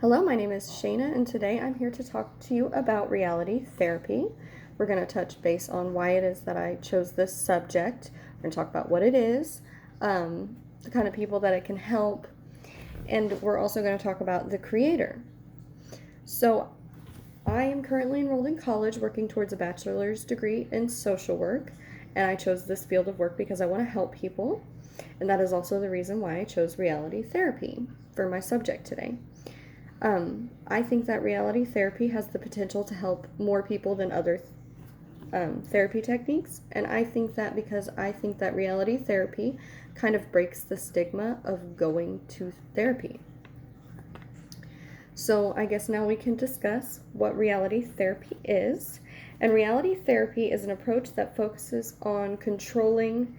Hello, my name is Shayna, and today I'm here to talk to you about reality therapy. We're going to touch base on why it is that I chose this subject. We're going to talk about what it is, the kind of people that it can help, and we're also going to talk about the creator. So, I am currently enrolled in college working towards a bachelor's degree in social work, and I chose this field of work because I want to help people, and that is also the reason why I chose reality therapy for my subject today. I think that reality therapy has the potential to help more people than other therapy techniques. And I think that because I think that reality therapy kind of breaks the stigma of going to therapy. So I guess now we can discuss what reality therapy is. And reality therapy is an approach that focuses on controlling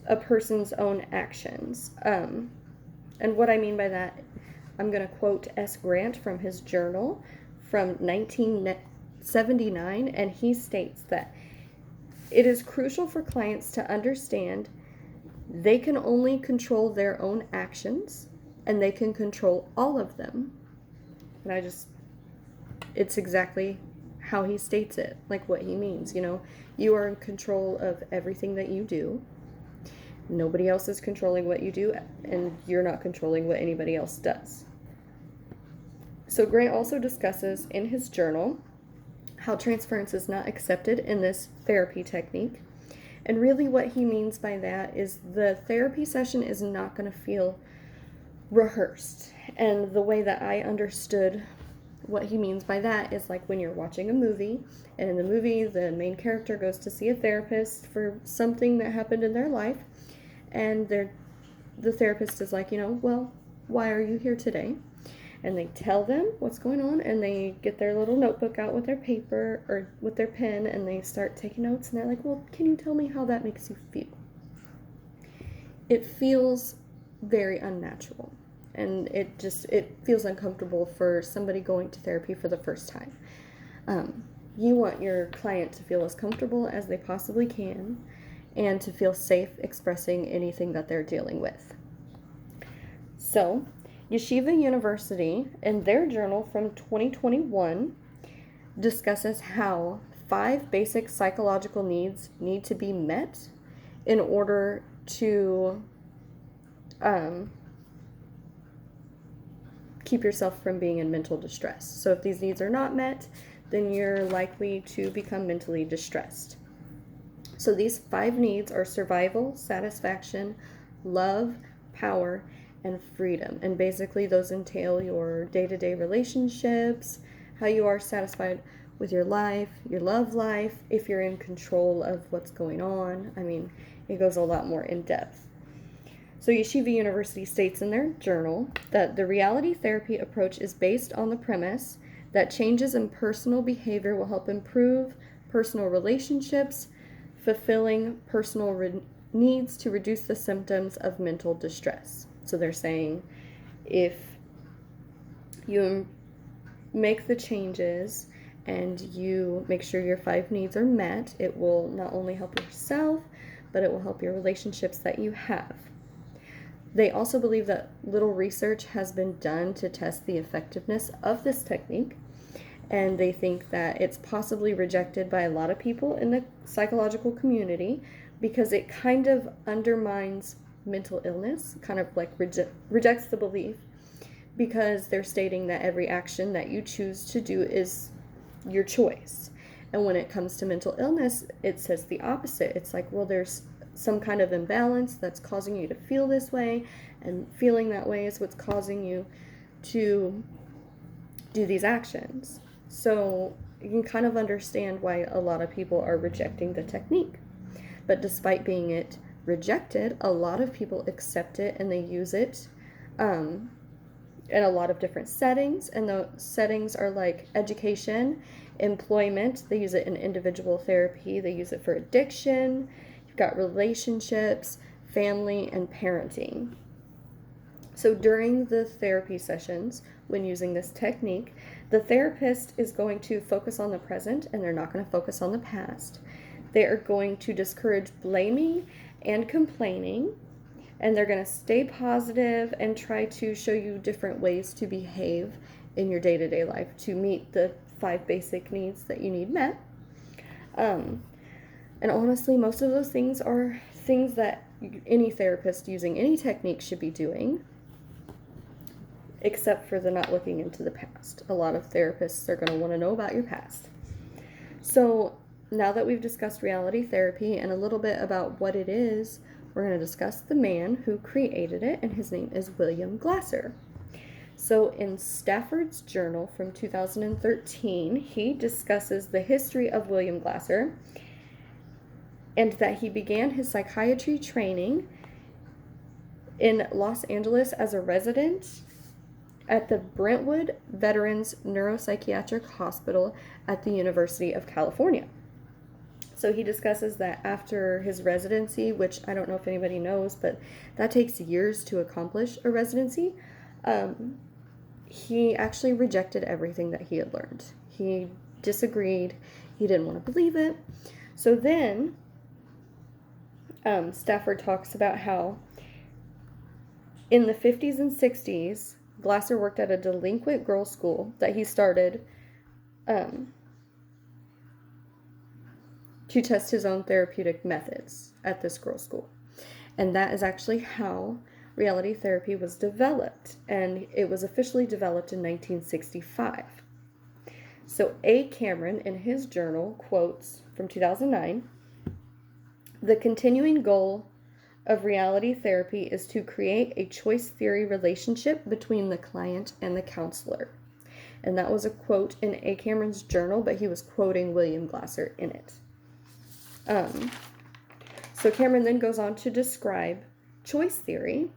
a person's own actions. And what I mean by that, I'm going to quote S. Grant from his journal from 1979, and he states that it is crucial for clients to understand they can only control their own actions, and they can control all of them. And it's exactly how he states it, like what he means. You are in control of everything that you do. Nobody else is controlling what you do, and you're not controlling what anybody else does. So Grant also discusses in his journal how transference is not accepted in this therapy technique. And really what he means by that is the therapy session is not going to feel rehearsed. And the way that I understood what he means by that is like when you're watching a movie, and in the movie the main character goes to see a therapist for something that happened in their life, and the therapist is like, well, why are you here today? And they tell them what's going on, and they get their little notebook out with their paper or with their pen, and they start taking notes, and they're like, well, can you tell me how that makes you feel? It feels very unnatural, and it feels uncomfortable for somebody going to therapy for the first time. You want your client to feel as comfortable as they possibly can and to feel safe expressing anything that they're dealing with. So, Yeshiva University, in their journal from 2021, discusses how 5 basic psychological needs need to be met in order to keep yourself from being in mental distress. So if these needs are not met, then you're likely to become mentally distressed. So these 5 needs are survival, satisfaction, love, power, and freedom. And basically those entail your day-to-day relationships, how you are satisfied with your life, your love life, if you're in control of what's going on. It goes a lot more in depth. So Yeshiva University states in their journal that the reality therapy approach is based on the premise that changes in personal behavior will help improve personal relationships, fulfilling personal needs to reduce the symptoms of mental distress. So they're saying if you make the changes and you make sure your 5 needs are met, it will not only help yourself, but it will help your relationships that you have. They also believe that little research has been done to test the effectiveness of this technique, and they think that it's possibly rejected by a lot of people in the psychological community because it kind of undermines mental illness, kind of like rejects the belief, because they're stating that every action that you choose to do is your choice. And when it comes to mental illness, it says the opposite. It's like, well, there's some kind of imbalance that's causing you to feel this way, and feeling that way is what's causing you to do these actions. So you can kind of understand why a lot of people are rejecting the technique. But despite being it rejected, a lot of people accept it and they use it in a lot of different settings. And the settings are like education, employment. They use it in individual therapy. They use it for addiction. You've got relationships, family, and parenting. So during the therapy sessions, when using this technique, the therapist is going to focus on the present, and they're not going to focus on the past. They are going to discourage blaming and complaining. And they're going to stay positive and try to show you different ways to behave in your day-to-day life to meet the 5 basic needs that you need met. And honestly, most of those things are things that any therapist using any technique should be doing, except for the not looking into the past. A lot of therapists are going to want to know about your past. So now that we've discussed reality therapy and a little bit about what it is, we're going to discuss the man who created it, and his name is William Glasser. So in Stafford's Journal from 2013, he discusses the history of William Glasser and that he began his psychiatry training in Los Angeles as a resident at the Brentwood Veterans Neuropsychiatric Hospital at the University of California. So he discusses that after his residency, which I don't know if anybody knows, but that takes years to accomplish a residency, he actually rejected everything that he had learned. He disagreed. He didn't want to believe it. So then Stafford talks about how in the 50s and 60s, Glasser worked at a delinquent girls' school that he started to test his own therapeutic methods at this girls' school. And that is actually how reality therapy was developed, and it was officially developed in 1965. So A. Cameron, in his journal, quotes from 2009, "The continuing goal of reality therapy is to create a choice theory relationship between the client and the counselor." And that was a quote in A. Cameron's journal, but he was quoting William Glasser in it. So Cameron then goes on to describe choice theory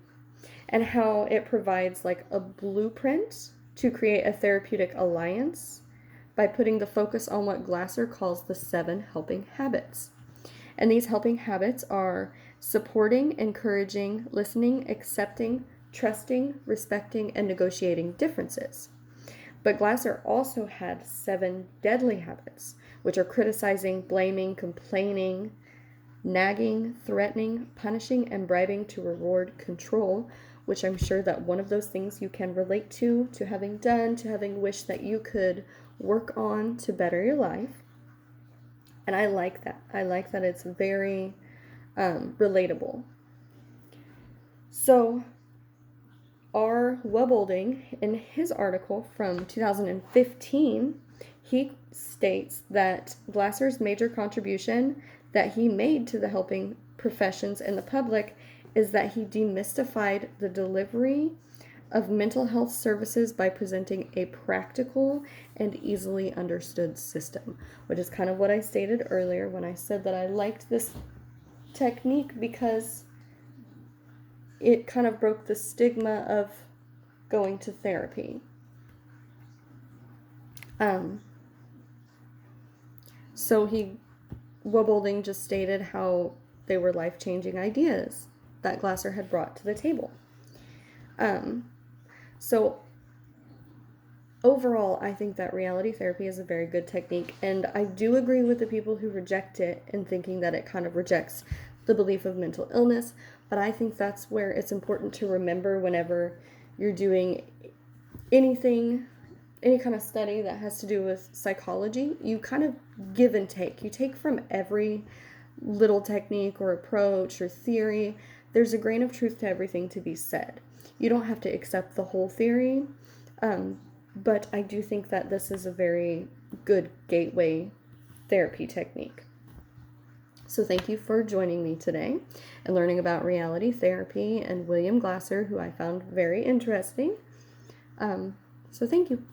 and how it provides like a blueprint to create a therapeutic alliance by putting the focus on what Glasser calls the 7 helping habits. And these helping habits are supporting, encouraging, listening, accepting, trusting, respecting, and negotiating differences. But Glasser also had 7 deadly habits, which are criticizing, blaming, complaining, nagging, threatening, punishing, and bribing to reward control, which I'm sure that one of those things you can relate to having done, to having wished that you could work on to better your life. And I like that. I like that it's very relatable. So R. Webolding, in his article from 2015, he states that Glasser's major contribution that he made to the helping professions and the public is that he demystified the delivery of mental health services by presenting a practical and easily understood system, which is kind of what I stated earlier when I said that I liked this technique because it kind of broke the stigma of going to therapy. So Webolding just stated how they were life-changing ideas that Glasser had brought to the table. So overall, I think that reality therapy is a very good technique, and I do agree with the people who reject it in thinking that it kind of rejects the belief of mental illness, but I think that's where it's important to remember whenever you're doing anything, any kind of study that has to do with psychology, you kind of give and take. You take from every little technique or approach or theory. There's a grain of truth to everything to be said. You don't have to accept the whole theory, but I do think that this is a very good gateway therapy technique. So thank you for joining me today and learning about reality therapy and William Glasser, who I found very interesting. So thank you.